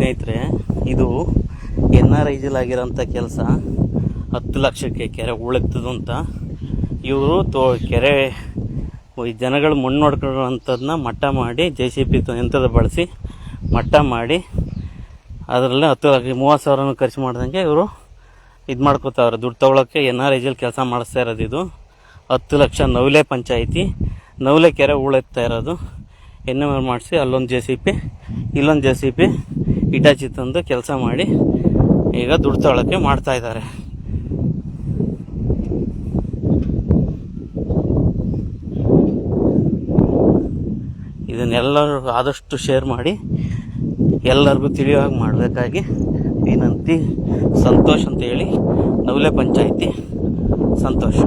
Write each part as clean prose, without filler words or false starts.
ಸ್ನೇಹಿತರೆ, ಇದು NRIGL ಆಗಿರೋಂಥ ಕೆಲಸ. 10 ಲಕ್ಷಕ್ಕೆ ಕೆರೆ ಉಳೆತ್ತದು ಅಂತ ಇವರು ಕೆರೆ ಜನಗಳು ಮಣ್ಣು ಹೊಡ್ಕೊಳ್ಳೋವಂಥದ್ದನ್ನ ಮಟ್ಟ ಮಾಡಿ JCB ಯಂತ್ರದ ಬಳಸಿ ಮಟ್ಟ ಮಾಡಿ ಅದರಲ್ಲೇ 10 ಲಕ್ಷ 30,000 ಖರ್ಚು ಮಾಡ್ದಂಗೆ ಇವರು ಇದು ಮಾಡ್ಕೋತಾವ್ರೆ. ದುಡ್ಡು ತೊಗೊಳಕ್ಕೆ NRIGL ಕೆಲಸ ಮಾಡಿಸ್ತಾ ಇರೋದು. ಇದು 10 ಲಕ್ಷ ನವಲೆ ಪಂಚಾಯಿತಿ ನವಲೆ ಕೆರೆ ಉಳೆತ್ತಾ ಇರೋದು. NMR ಮಾಡಿಸಿ ಅಲ್ಲೊಂದು JCB ಇಲ್ಲೊಂದು JCB ಇಟಾಚಿ ತಂದು ಕೆಲಸ ಮಾಡಿ ಈಗ ದುಡ್ಡು ತೊಗೊಳಕ್ಕೆ ಮಾಡ್ತಾ ಇದ್ದಾರೆ. ಇದನ್ನೆಲ್ಲರೂ ಆದಷ್ಟು ಶೇರ್ ಮಾಡಿ ಎಲ್ಲರಿಗೂ ತಿಳಿಯುವಾಗಿ ಮಾಡಬೇಕಾಗಿ ವಿನಂತಿ. ಸಂತೋಷ್ ಅಂತ ಹೇಳಿ, ನವಲೆ ಪಂಚಾಯಿತಿ, ಸಂತೋಷ್.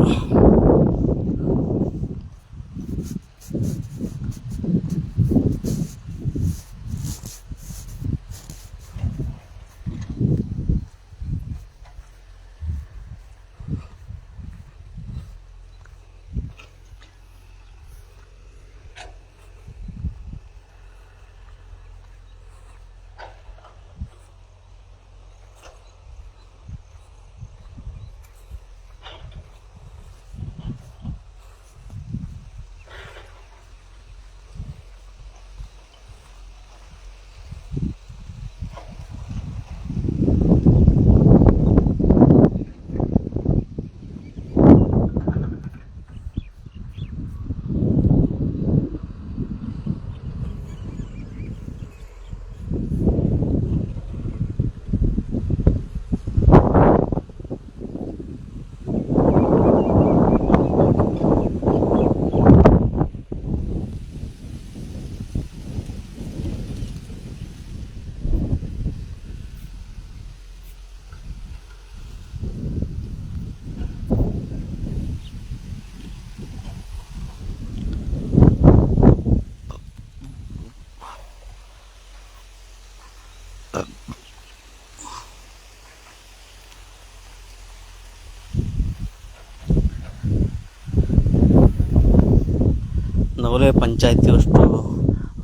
ನವಲೆ ಪಂಚಾಯತಿ ಅಷ್ಟು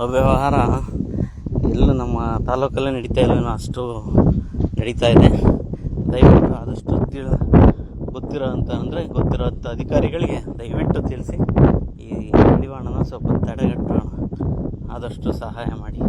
ಅವ್ಯವಹಾರ ಎಲ್ಲ ನಮ್ಮ ತಾಲೂಕಲ್ಲೇ ನಡೀತಾ ಇಲ್ಲ, ಅಷ್ಟು ನಡೀತಾ ಇದೆ. ದಯವಿಟ್ಟು ಆದಷ್ಟು ಗೊತ್ತಿರೋ ಅಧಿಕಾರಿಗಳಿಗೆ ದಯವಿಟ್ಟು ತಿಳಿಸಿ ಈ ನಿರ್ವಹಣೆನ ಸ್ವಲ್ಪ ತಡೆಗಟ್ಟೋಣ. ಆದಷ್ಟು ಸಹಾಯ ಮಾಡಿ.